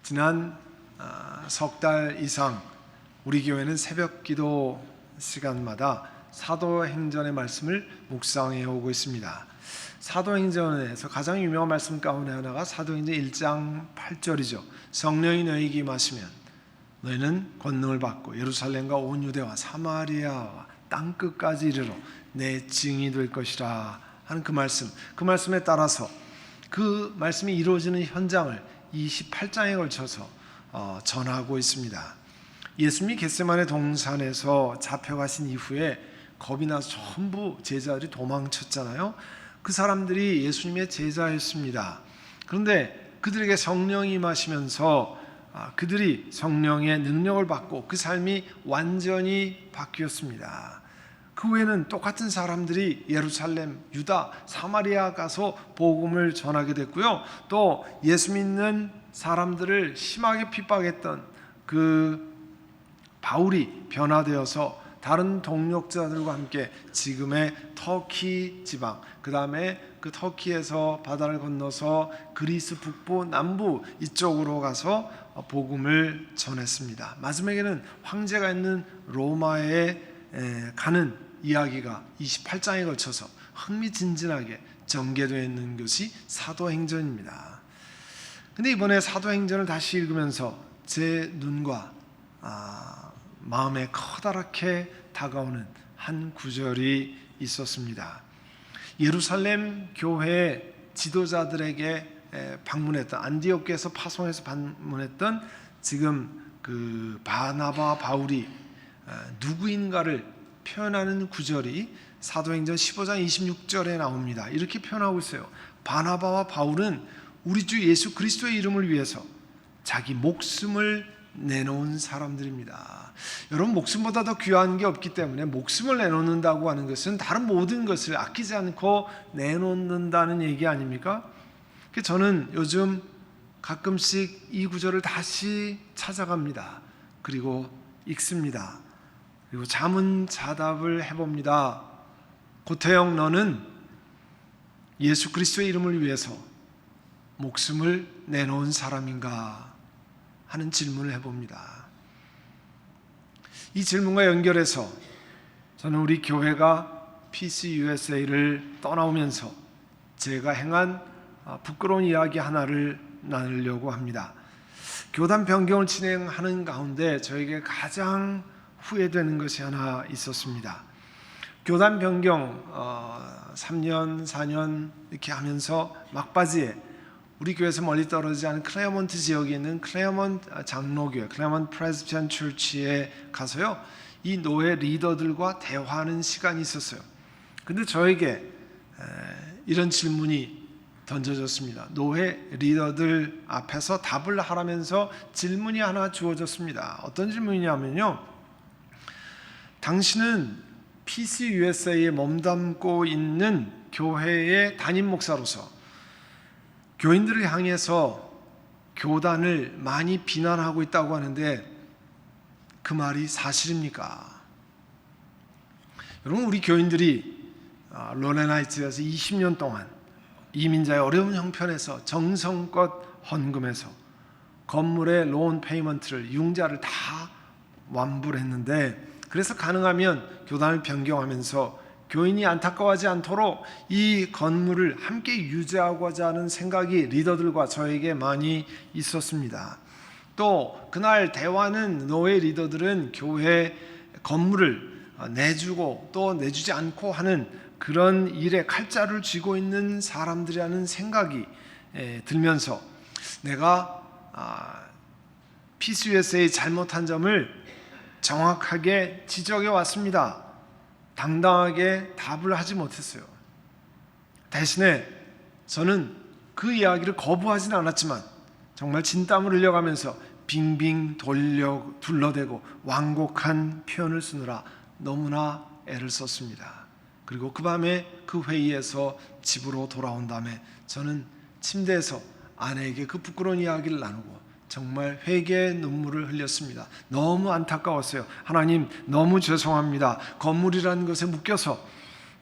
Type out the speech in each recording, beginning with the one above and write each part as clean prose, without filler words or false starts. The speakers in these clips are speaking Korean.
지난 석 달 이상 우리 교회는 새벽 기도 시간마다 사도행전의 말씀을 묵상해 오고 있습니다. 사도행전에서 가장 유명한 말씀 가운데 하나가 사도행전 1장 8절이죠. 성령이 너희에게 임하시면 너희는 권능을 받고 예루살렘과 온 유대와 사마리아와 땅끝까지 이르러 내 증인이 될 것이라 하는 그 말씀에 따라서 그 말씀이 이루어지는 현장을 28장에 걸쳐서 전하고 있습니다. 예수님이 겟세마네 동산에서 잡혀가신 이후에 겁이 나서 전부 제자들이 도망쳤잖아요. 그 사람들이 예수님의 제자였습니다. 그런데 그들에게 성령이 임하시면서 그들이 성령의 능력을 받고 그 삶이 완전히 바뀌었습니다. 그 후에는 똑같은 사람들이 예루살렘, 유다, 사마리아 가서 복음을 전하게 됐고요. 또 예수 믿는 사람들을 심하게 핍박했던 그 바울이 변화되어서 다른 동력자들과 함께 지금의 터키 지방, 그 다음에 그 터키에서 바다를 건너서 그리스 북부, 남부 이쪽으로 가서 복음을 전했습니다. 마지막에는 황제가 있는 로마에 가는 이야기가 28장에 걸쳐서 흥미진진하게 전개되어 있는 것이 사도행전입니다. 근데 이번에 사도행전을 다시 읽으면서 제 눈과 마음에 커다랗게 다가오는 한 구절이 있었습니다. 예루살렘 교회 지도자들에게 방문했던, 안디옥에서 파송해서 방문했던 지금 그 바나바와 바울이 누구인가를 표현하는 구절이 사도행전 15장 26절에 나옵니다. 이렇게 표현하고 있어요. 바나바와 바울은 우리 주 예수 그리스도의 이름을 위해서 자기 목숨을 내놓은 사람들입니다. 여러분, 목숨보다 더 귀한 게 없기 때문에 목숨을 내놓는다고 하는 것은 다른 모든 것을 아끼지 않고 내놓는다는 얘기 아닙니까? 저는 요즘 가끔씩 이 구절을 다시 찾아갑니다. 그리고 읽습니다. 그리고 자문자답을 해봅니다. 고태영, 너는 예수 그리스도의 이름을 위해서 목숨을 내놓은 사람인가 하는 질문을 해봅니다. 이 질문과 연결해서 저는 우리 교회가 PCUSA를 떠나오면서 제가 행한 부끄러운 이야기 하나를 나누려고 합니다. 교단 변경을 진행하는 가운데 저에게 가장 후회되는 것이 하나 있었습니다. 교단 변경 3년, 4년 이렇게 하면서 막바지에 우리 교회에서 멀리 떨어지지 않은 클레어몬트 지역에 있는 클레어몬트 장로교회, 클레어몬트 프레스비테리안 처치에 가서요, 이 노예 리더들과 대화하는 시간이 있었어요. 근데 저에게 이런 질문이 던져졌습니다. 노예 리더들 앞에서 답을 하라면서 질문이 하나 주어졌습니다. 어떤 질문이냐면요, 당신은 PCUSA에 몸담고 있는 교회의 담임 목사로서 교인들을 향해서 교단을 많이 비난하고 있다고 하는데 그 말이 사실입니까? 여러분, 우리 교인들이 로렌하이츠에서 20년 동안 이민자의 어려운 형편에서 정성껏 헌금해서 건물의 론 페이먼트를, 융자를 다 완부를 했는데, 그래서 가능하면 교단을 변경하면서 교인이 안타까워하지 않도록 이 건물을 함께 유지하고자 하는 생각이 리더들과 저에게 많이 있었습니다. 또 그날 대화는 노예 리더들은 교회 건물을 내주고 또 내주지 않고 하는 그런 일에 칼자루를 쥐고 있는 사람들이라는 생각이 들면서 내가 PCUSA의 잘못한 점을 정확하게 지적해 왔습니다. 당당하게 답을 하지 못했어요. 대신에 저는 그 이야기를 거부하진 않았지만 정말 진땀을 흘려가면서 빙빙 둘러대고 완곡한 표현을 쓰느라 너무나 애를 썼습니다. 그리고 그 밤에 그 회의에서 집으로 돌아온 다음에 저는 침대에서 아내에게 그 부끄러운 이야기를 나누고 정말 회개의 눈물을 흘렸습니다. 너무 안타까웠어요. 하나님, 너무 죄송합니다. 건물이라는 것에 묶여서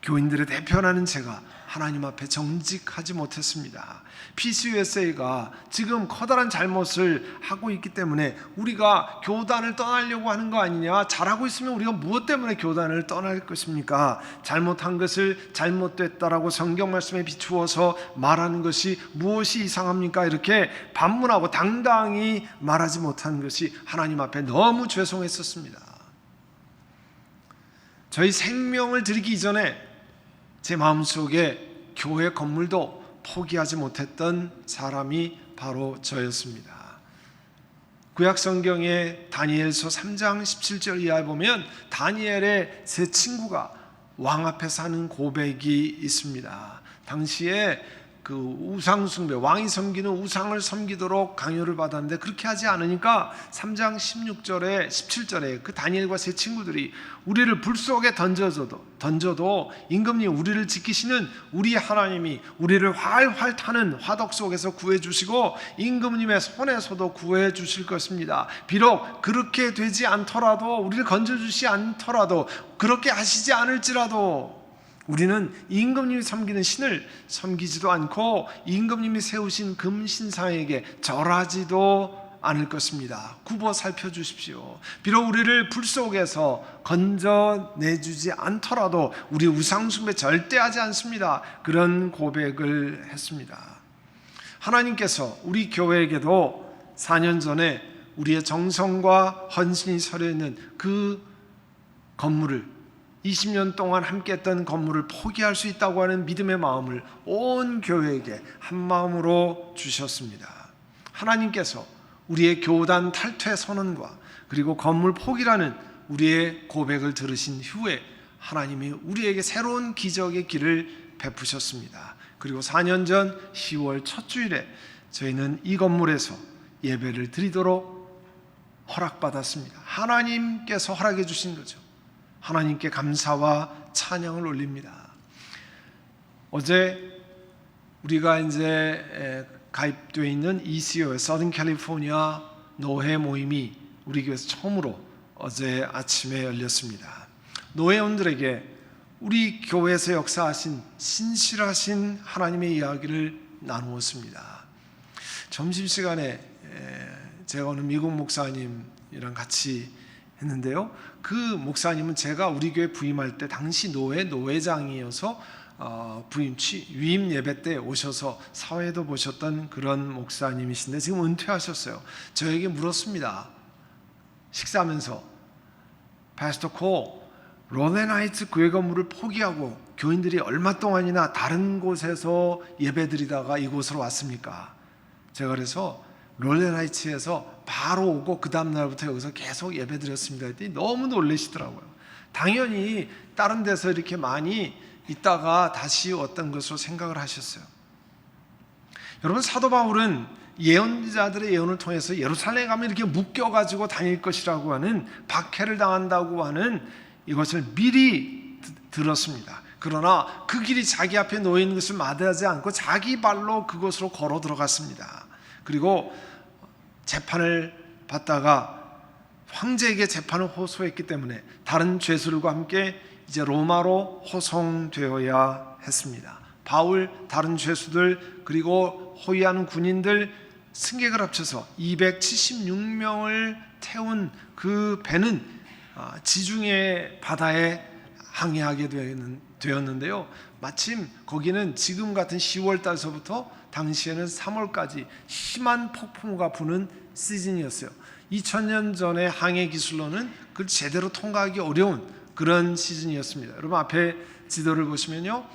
교인들의 대표라는 제가 하나님 앞에 정직하지 못했습니다. PCUSA가 지금 커다란 잘못을 하고 있기 때문에 우리가 교단을 떠나려고 하는 거 아니냐? 잘하고 있으면 우리가 무엇 때문에 교단을 떠날 것입니까? 잘못한 것을 잘못됐다라고 성경 말씀에 비추어서 말하는 것이 무엇이 이상합니까? 이렇게 반문하고 당당히 말하지 못한 것이 하나님 앞에 너무 죄송했었습니다. 저희 생명을 드리기 이전에 제 마음속에 교회 건물도 포기하지 못했던 사람이 바로 저였습니다. 구약 성경의 다니엘서 3장 17절 이하에 보면 다니엘의 세 친구가 왕 앞에서 하는 고백이 있습니다. 당시에 그 우상 숭배, 왕이 섬기는 우상을 섬기도록 강요를 받았는데 그렇게 하지 않으니까 3장 16절에 17절에 그 다니엘과 세 친구들이 우리를 불 속에 던져도 임금님 우리를 지키시는 우리 하나님이 우리를 활활 타는 화덕 속에서 구해주시고 임금님의 손에서도 구해주실 것입니다. 비록 그렇게 되지 않더라도 우리를 건져주시 않더라도 그렇게 하시지 않을지라도 우리는 임금님이 섬기는 신을 섬기지도 않고 임금님이 세우신 금신상에게 절하지도 않을 것입니다. 굽어 살펴주십시오. 비록 우리를 불 속에서 건져내주지 않더라도 우리 우상숭배 절대 하지 않습니다. 그런 고백을 했습니다. 하나님께서 우리 교회에게도 4년 전에 우리의 정성과 헌신이 서려있는 그 건물을 20년 동안 함께했던 건물을 포기할 수 있다고 하는 믿음의 마음을 온 교회에게 한 마음으로 주셨습니다. 하나님께서 우리의 교단 탈퇴 선언과 그리고 건물 포기라는 우리의 고백을 들으신 후에 하나님이 우리에게 새로운 기적의 길을 베푸셨습니다. 그리고 4년 전 10월 첫 주일에 저희는 이 건물에서 예배를 드리도록 허락받았습니다. 하나님께서 허락해 주신 거죠. 하나님께 감사와 찬양을 올립니다. 어제 우리가 이제 가입되어 있는 ECO, 서든 캘리포니아 노회 모임이 우리 교회에서 처음으로 어제 아침에 열렸습니다. 노회원들에게 우리 교회에서 역사하신 신실하신 하나님의 이야기를 나누었습니다. 점심시간에 제가 어느 미국 목사님이랑 같이 했는데요. 그 목사님은 제가 우리 교회 부임할 때 당시 노회장이어서 위임 예배 때 오셔서 사회도 보셨던 그런 목사님이신데 지금 은퇴하셨어요. 저에게 물었습니다. 식사하면서 파스터 코, 롤랜하이츠 교회 건물을 포기하고 교인들이 얼마 동안이나 다른 곳에서 예배드리다가 이곳으로 왔습니까? 제가 그래서 롤랜하이츠에서 바로 오고 그 다음 날부터 여기서 계속 예배드렸습니다 했더니 너무 놀라시더라고요. 당연히 다른 데서 이렇게 많이 있다가 다시 왔던 것으로 생각을 하셨어요. 여러분, 사도 바울은 예언자들의 예언을 통해서 예루살렘에 가면 이렇게 묶여가지고 다닐 것이라고 하는 박해를 당한다고 하는 이것을 미리 들었습니다. 그러나 그 길이 자기 앞에 놓인 것을 마다하지 않고 자기 발로 그곳으로 걸어 들어갔습니다. 그리고 재판을 받다가 황제에게 재판을 호소했기 때문에 다른 죄수들과 함께 이제 로마로 호송되어야 했습니다. 바울, 다른 죄수들, 그리고 호위하는 군인들 승객을 합쳐서 276명을 태운 그 배는 지중해 바다에 항해하게 되었는데요. 마침 거기는 지금 같은 10월 달서부터 당시에는 3월까지 심한 폭풍우가 부는 시즌이었어요. 2000년 전의 항해 기술로는 그걸 제대로 통과하기 어려운 그런 시즌이었습니다. 여러분 앞에 지도를 보시면요,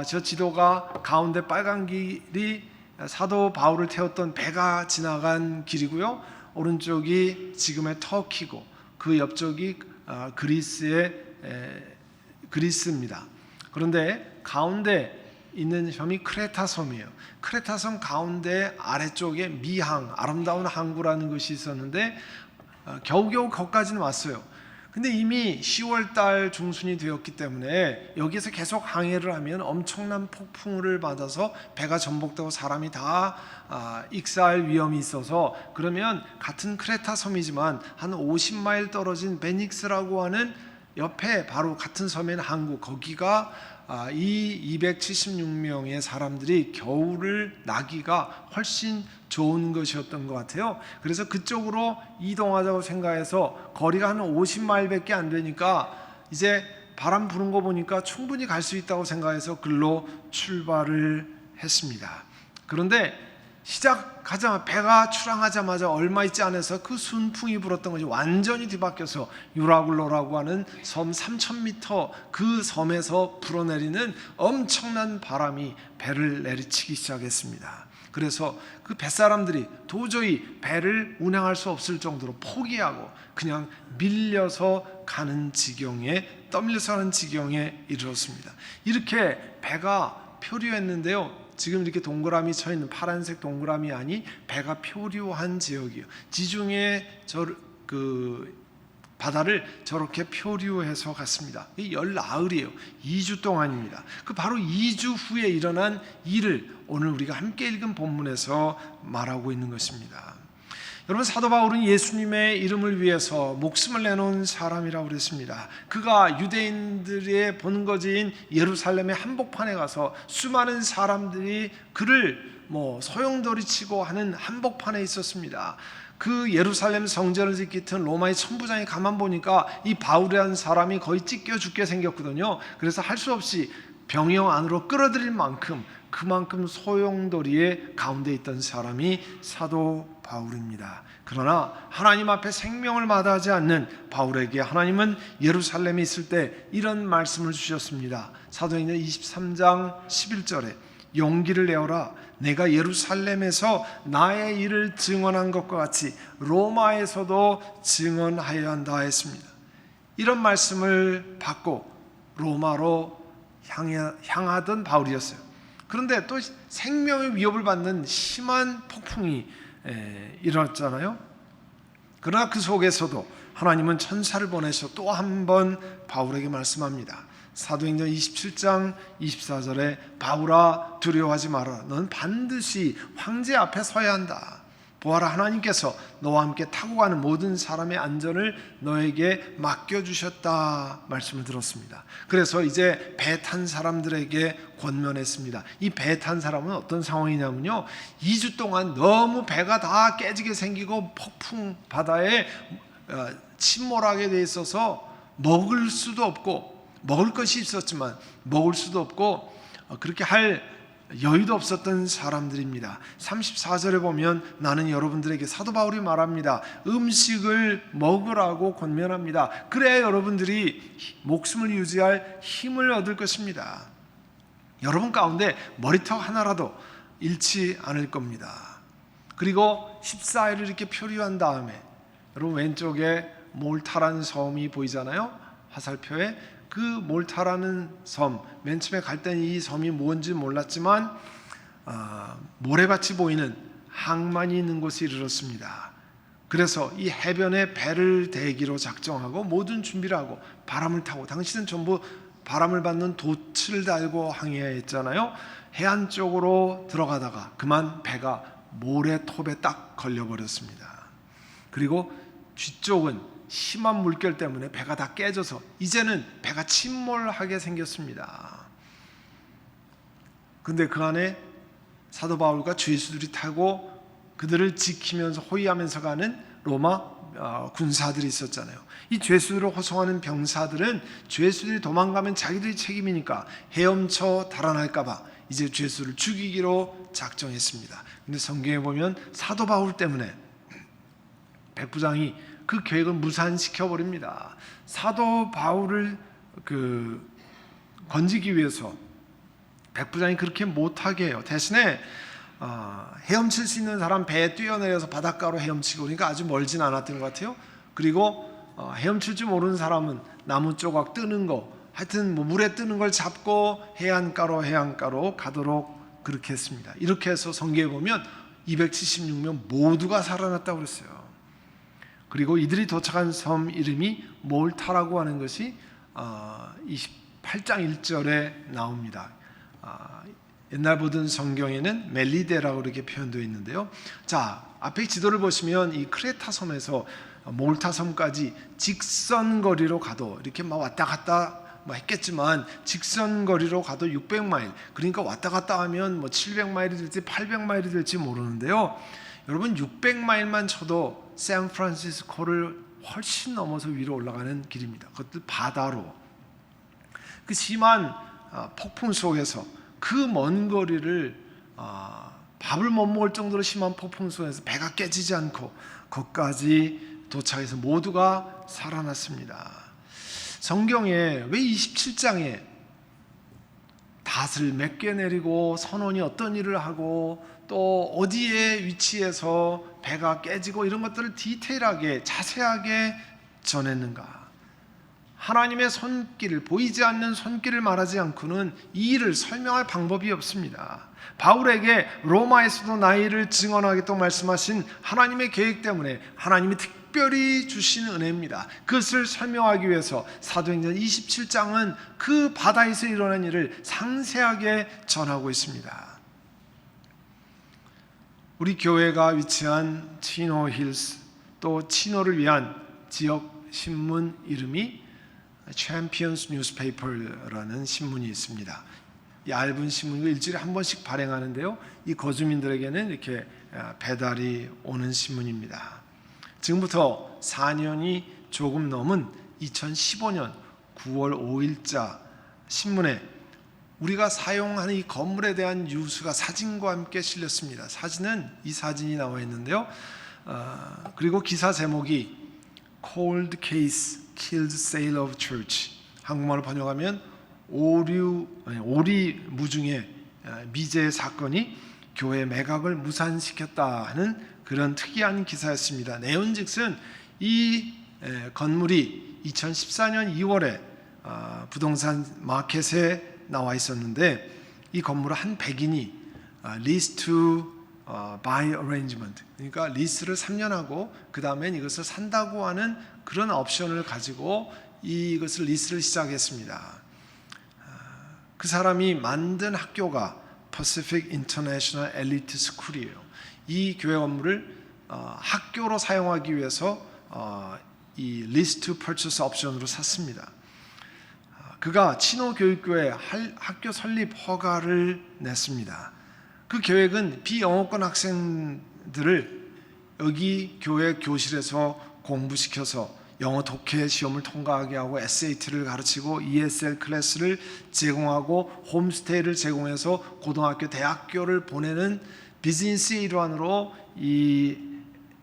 저 지도가 가운데 빨간 길이 사도 바울을 태웠던 배가 지나간 길이고요, 오른쪽이 지금의 터키고 그 옆쪽이 그리스입니다. 그런데 가운데 있는 섬이 크레타 섬이에요. 크레타 섬 가운데 아래쪽에 미항, 아름다운 항구라는 것이 있었는데 겨우겨우 거기까지는 왔어요. 근데 이미 10월 달 중순이 되었기 때문에 여기서 계속 항해를 하면 엄청난 폭풍우를 받아서 배가 전복되고 사람이 다 익사할 위험이 있어서, 그러면 같은 크레타 섬이지만 한 50마일 떨어진 베닉스라고 하는 옆에 바로 같은 섬인 항구, 거기가 이 276명의 사람들이 겨울을 나기가 훨씬 좋은 것이었던 것 같아요. 그래서 그쪽으로 이동하자고 생각해서 거리가 한 50마일밖에 안 되니까 이제 바람 부는 거 보니까 충분히 갈 수 있다고 생각해서 글로 출발을 했습니다. 그런데 시작하자마자, 배가 출항하자마자 얼마 있지 않아서 그 순풍이 불었던 것이 완전히 뒤바뀌어서 유라굴로라고 하는 섬 3,000m 그 섬에서 불어내리는 엄청난 바람이 배를 내리치기 시작했습니다. 그래서 그 뱃사람들이 도저히 배를 운항할 수 없을 정도로 포기하고 그냥 밀려서 가는 지경에, 떠밀려서 가는 지경에 이르렀습니다. 이렇게 배가 표류했는데요, 지금 이렇게 동그라미 쳐 있는 파란색 동그라미 안이 배가 표류한 지역이에요. 지중해 바다를 저렇게 표류해서 갔습니다. 열 나흘이에요. 2주 동안입니다. 그 바로 2주 후에 일어난 일을 오늘 우리가 함께 읽은 본문에서 말하고 있는 것입니다. 여러분, 사도 바울은 예수님의 이름을 위해서 목숨을 내놓은 사람이라고 그랬습니다. 그가 유대인들의 본거지인 예루살렘의 한복판에 가서 수많은 사람들이 그를 소용돌이치고 하는 한복판에 있었습니다. 그 예루살렘 성전을 짓기 튼 로마의 천부장이 가만 보니까 이 바울이라는 사람이 거의 찢겨 죽게 생겼거든요. 그래서 할 수 없이 병영 안으로 끌어들일 만큼 그만큼 소용돌이의 가운데 있던 사람이 사도 바울입니다. 그러나 하나님 앞에 생명을 마다하지 않는 바울에게 하나님은 예루살렘에 있을 때 이런 말씀을 주셨습니다. 사도행전 23장 11절에 용기를 내어라, 내가 예루살렘에서 나의 일을 증언한 것과 같이 로마에서도 증언하여야 한다 했습니다. 이런 말씀을 받고 로마로 향하던 바울이었어요. 그런데 또 생명의 위협을 받는 심한 폭풍이 일어났잖아요. 그러나 그 속에서도 하나님은 천사를 보내셔 또 한 번 바울에게 말씀합니다. 사도행전 27장 24절에 바울아 두려워하지 마라, 넌 반드시 황제 앞에 서야 한다. 보아라, 하나님께서 너와 함께 타고 가는 모든 사람의 안전을 너에게 맡겨주셨다 말씀을 들었습니다. 그래서 이제 배 탄 사람들에게 권면했습니다. 이 배 탄 사람은 어떤 상황이냐면요, 2주 동안 너무 배가 다 깨지게 생기고 폭풍 바다에 침몰하게 돼 있어서 먹을 수도 없고, 먹을 것이 있었지만 먹을 수도 없고 그렇게 할 여유도 없었던 사람들입니다. 34절에 보면 나는 여러분들에게, 사도 바울이 말합니다, 음식을 먹으라고 권면합니다. 그래야 여러분들이 목숨을 유지할 힘을 얻을 것입니다. 여러분 가운데 머리털 하나라도 잃지 않을 겁니다. 그리고 14일을 이렇게 표류한 다음에 여러분 왼쪽에 몰타라는 섬이 보이잖아요. 화살표에 그 몰타라는 섬, 맨 처음에 갈 때는 이 섬이 뭔지 몰랐지만 모래밭이 보이는 항만이 있는 곳에 이르렀습니다. 그래서 이 해변에 배를 대기로 작정하고 모든 준비를 하고 바람을 타고, 당시는 전부 바람을 받는 돛을 달고 항해했잖아요. 해안 쪽으로 들어가다가 그만 배가 모래톱에 딱 걸려버렸습니다. 그리고 뒤쪽은 심한 물결 때문에 배가 다 깨져서 이제는 배가 침몰하게 생겼습니다. 근데 그 안에 사도 바울과 죄수들이 타고 그들을 지키면서 호위하면서 가는 로마 군사들이 있었잖아요. 이 죄수들을 호송하는 병사들은 죄수들이 도망가면 자기들이 책임이니까 헤엄쳐 달아날까 봐 이제 죄수를 죽이기로 작정했습니다. 근데 성경에 보면 사도 바울 때문에 백부장이 그 계획을 무산시켜 버립니다. 사도 바울을 건지기 위해서 백부장이 그렇게 못하게 해요. 대신에 헤엄칠 수 있는 사람 배에 뛰어내려서 바닷가로 헤엄치고, 그러니까 아주 멀진 않았던 것 같아요. 그리고 헤엄칠 줄 모르는 사람은 나무 조각 뜨는 거, 하여튼 물에 뜨는 걸 잡고 해안가로 가도록 그렇게 했습니다. 이렇게 해서 성경에 보면 276명 모두가 살아났다고 그랬어요. 그리고 이들이 도착한 섬 이름이 몰타라고 하는 것이 28장 1절에 나옵니다. 옛날 보던 성경에는 멜리데라고 이렇게 표현되어 있는데요. 자, 앞에 지도를 보시면 이 크레타 섬에서 몰타 섬까지 직선 거리로 가도, 이렇게 막 왔다 갔다 했겠지만 직선 거리로 가도 600마일, 그러니까 왔다 갔다 하면 700마일이 될지 800마일이 될지 모르는데요. 여러분, 600마일만 쳐도 샌프란시스코를 훨씬 넘어서 위로 올라가는 길입니다. 그것도 바다로. 그 심한 폭풍 속에서 그 먼 거리를 밥을 못 먹을 정도로 심한 폭풍 속에서 배가 깨지지 않고 거기까지 도착해서 모두가 살아났습니다. 성경에 왜 27장에 닷을 몇 개 내리고 선원이 어떤 일을 하고 또 어디에 위치해서 배가 깨지고 이런 것들을 디테일하게 자세하게 전했는가? 하나님의 손길을, 보이지 않는 손길을 말하지 않고는 이 일을 설명할 방법이 없습니다. 바울에게 로마에서도 나의 일을 증언하겠다고 말씀하신 하나님의 계획 때문에 하나님이 특별히 주신 은혜입니다. 그것을 설명하기 위해서 사도행전 27장은 그 바다에서 일어난 일을 상세하게 전하고 있습니다. 우리 교회가 위치한 치노 힐스, 또 치노를 위한 지역 신문 이름이 챔피언스 뉴스페이퍼라는 신문이 있습니다. 얇은 신문이고 일주일에 한 번씩 발행하는데요. 이 거주민들에게는 이렇게 배달이 오는 신문입니다. 지금부터 4년이 조금 넘은 2015년 9월 5일자 신문에 우리가 사용하는 이 건물에 대한 뉴스가 사진과 함께 실렸습니다. 사진은 이 사진이 나와 있는데요. 그리고 기사 제목이 Cold Case Killed Sale of Church, 한국말로 번역하면 오리 무중의 미제 사건이 교회 매각을 무산시켰다 하는 그런 특이한 기사였습니다. 내용즉슨 이 건물이 2014년 2월에 부동산 마켓에 나와 있었는데 이 건물을 한 백인이 lease to buy arrangement, 그러니까 리스를 3년 하고 그 다음엔 이것을 산다고 하는 그런 옵션을 가지고 이것을 리스를 시작했습니다. 그 사람이 만든 학교가 Pacific International Elite School이에요. 이 교회 건물을 학교로 사용하기 위해서 이 lease to purchase 옵션으로 샀습니다. 그가 치노 교육교회 학교 설립 허가를 냈습니다. 그 계획은 비영어권 학생들을 여기 교회 교실에서 공부시켜서 영어 독해 시험을 통과하게 하고 SAT를 가르치고 ESL 클래스를 제공하고 홈스테이를 제공해서 고등학교, 대학교를 보내는 비즈니스의 일환으로 이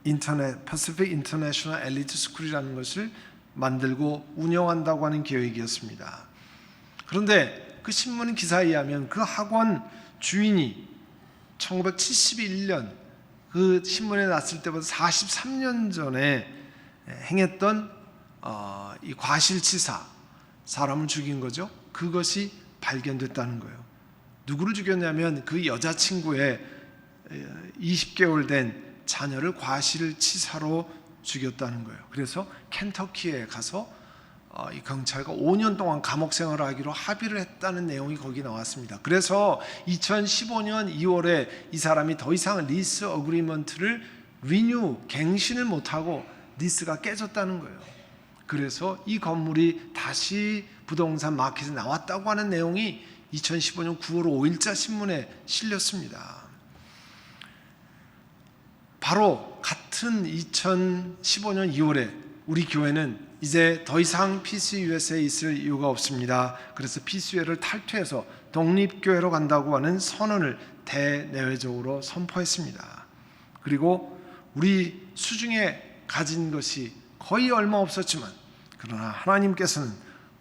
Pacific International Elite School이라는 것을 만들고 운영한다고 하는 계획이었습니다. 그런데 그 신문 기사에 의하면 그 학원 주인이 1971년 그 신문에 났을 때보다 43년 전에 행했던 이 과실치사, 사람을 죽인 거죠. 그것이 발견됐다는 거예요. 누구를 죽였냐면 그 여자친구의 20개월 된 자녀를 과실치사로 죽였다는 거예요. 그래서 켄터키에 가서 이 경찰과 5년 동안 감옥 생활을 하기로 합의를 했다는 내용이 거기 나왔습니다. 그래서 2015년 2월에 이 사람이 더 이상 리스 어그리먼트를 갱신을 못하고 리스가 깨졌다는 거예요. 그래서 이 건물이 다시 부동산 마켓에 나왔다고 하는 내용이 2015년 9월 5일자 신문에 실렸습니다. 바로 같은 2015년 2월에 우리 교회는 이제 더 이상 PCUS에 있을 이유가 없습니다. 그래서 PCUS를 탈퇴해서 독립교회로 간다고 하는 선언을 대내외적으로 선포했습니다. 그리고 우리 수중에 가진 것이 거의 얼마 없었지만 그러나 하나님께서는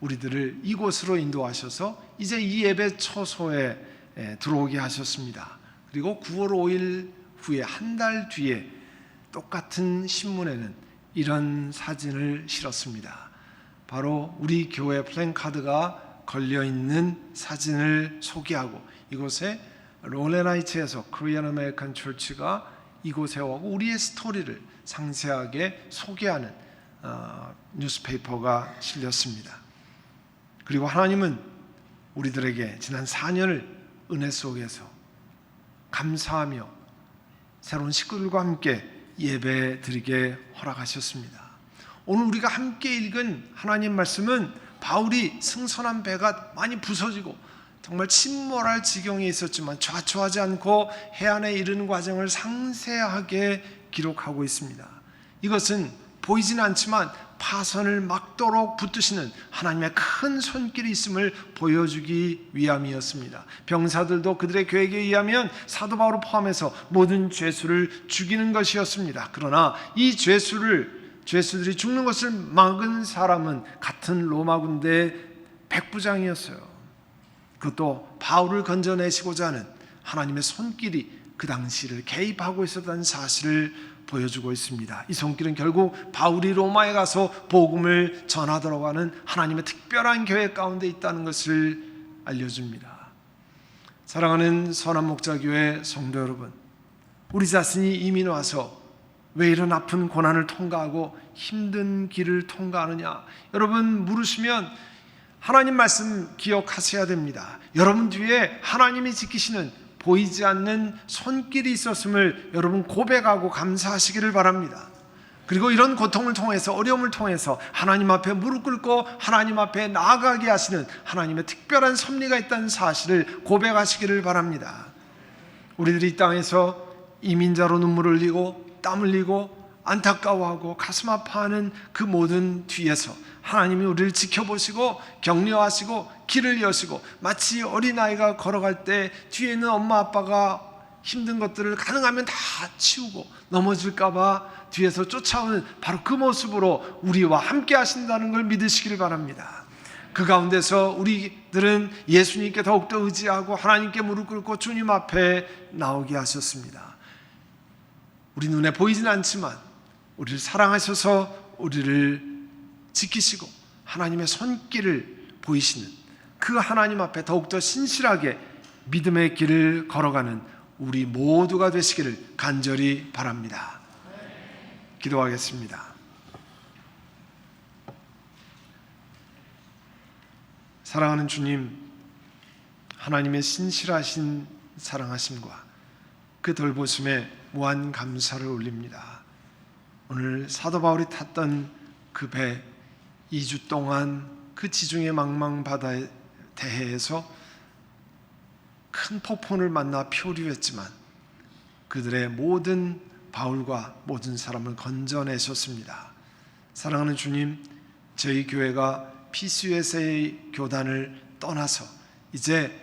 우리들을 이곳으로 인도하셔서 이제 이 예배 처소에 들어오게 하셨습니다. 그리고 9월 5일 후에 한 달 뒤에 똑같은 신문에는 이런 사진을 실었습니다. 바로 우리 교회 플랜카드가 걸려있는 사진을 소개하고 이곳에 롤레나이츠에서 코리안 아메리칸 처치가 이곳에 오고 우리의 스토리를 상세하게 소개하는 뉴스페이퍼가 실렸습니다. 그리고 하나님은 우리들에게 지난 4년을 은혜 속에서 감사하며 새로운 식구들과 함께 예배 드리게 허락하셨습니다. 오늘 우리가 함께 읽은 하나님 말씀은 바울이 승선한 배가 많이 부서지고 정말 침몰할 지경에 있었지만 좌초하지 않고 해안에 이르는 과정을 상세하게 기록하고 있습니다. 이것은 보이지는 않지만 파선을 막도록 붙드시는 하나님의 큰 손길이 있음을 보여주기 위함이었습니다. 병사들도 그들의 계획에 의하면 사도 바울을 포함해서 모든 죄수를 죽이는 것이었습니다. 그러나 이 죄수들이 죽는 것을 막은 사람은 같은 로마 군대 백부장이었어요. 그것도 바울을 건져내시고자 하는 하나님의 손길이 그 당시를 개입하고 있었다는 사실을 보여주고 있습니다. 이 손길은 결국 바울이 로마에 가서 복음을 전하도록 하는 하나님의 특별한 계획 가운데 있다는 것을 알려줍니다. 사랑하는 선한목자교회 성도 여러분, 우리 자신이 이민 와서 왜 이런 아픈 고난을 통과하고 힘든 길을 통과하느냐, 여러분 물으시면 하나님 말씀 기억하셔야 됩니다. 여러분 뒤에 하나님이 지키시는 보이지 않는 손길이 있었음을 여러분 고백하고 감사하시기를 바랍니다. 그리고 이런 고통을 통해서, 어려움을 통해서 하나님 앞에 무릎 꿇고 하나님 앞에 나아가게 하시는 하나님의 특별한 섭리가 있다는 사실을 고백하시기를 바랍니다. 우리들이 이 땅에서 이민자로 눈물을 흘리고 땀 흘리고 안타까워하고 가슴 아파하는 그 모든 뒤에서 하나님이 우리를 지켜보시고 격려하시고 길을 여시고, 마치 어린아이가 걸어갈 때 뒤에 있는 엄마 아빠가 힘든 것들을 가능하면 다 치우고 넘어질까 봐 뒤에서 쫓아오는 바로 그 모습으로 우리와 함께 하신다는 걸 믿으시기를 바랍니다. 그 가운데서 우리들은 예수님께 더욱더 의지하고 하나님께 무릎 꿇고 주님 앞에 나오게 하셨습니다. 우리 눈에 보이진 않지만 우리를 사랑하셔서 우리를 지키시고 하나님의 손길을 보이시는 그 하나님 앞에 더욱더 신실하게 믿음의 길을 걸어가는 우리 모두가 되시기를 간절히 바랍니다. 기도하겠습니다. 사랑하는 주님, 하나님의 신실하신 사랑하심과 그 돌보심에 무한 감사를 올립니다. 오늘 사도 바울이 탔던 그 배, 2주 동안 그 지중해 망망바다의 대해에서 큰 폭풍을 만나 표류했지만 그들의 모든 바울과 모든 사람을 건져내셨습니다. 사랑하는 주님, 저희 교회가 PCUSA 교단을 떠나서 이제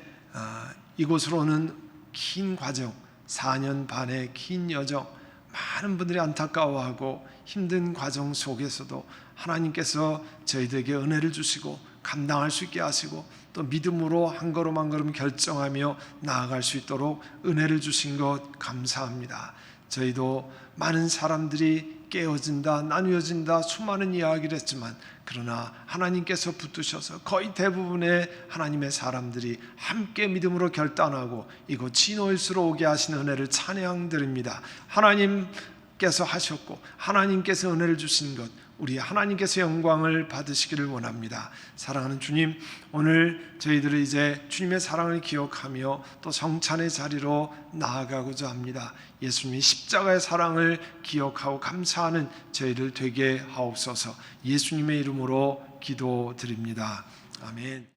이곳으로 오는 긴 과정, 4년 반의 긴 여정, 많은 분들이 안타까워하고 힘든 과정 속에서도 하나님께서 저희들에게 은혜를 주시고 감당할 수 있게 하시고 또 믿음으로 한 걸음 한 걸음 결정하며 나아갈 수 있도록 은혜를 주신 것 감사합니다. 저희도 많은 사람들이 깨어진다, 나누어진다, 수많은 이야기를 했지만 그러나 하나님께서 붙드셔서 거의 대부분의 하나님의 사람들이 함께 믿음으로 결단하고 이곳 진오일수로 오게 하신 은혜를 찬양드립니다. 하나님께서 하셨고 하나님께서 은혜를 주신 것, 우리 하나님께서 영광을 받으시기를 원합니다. 사랑하는 주님, 오늘 저희들은 이제 주님의 사랑을 기억하며 또 성찬의 자리로 나아가고자 합니다. 예수님의 십자가의 사랑을 기억하고 감사하는 저희들 되게 하옵소서. 예수님의 이름으로 기도드립니다. 아멘.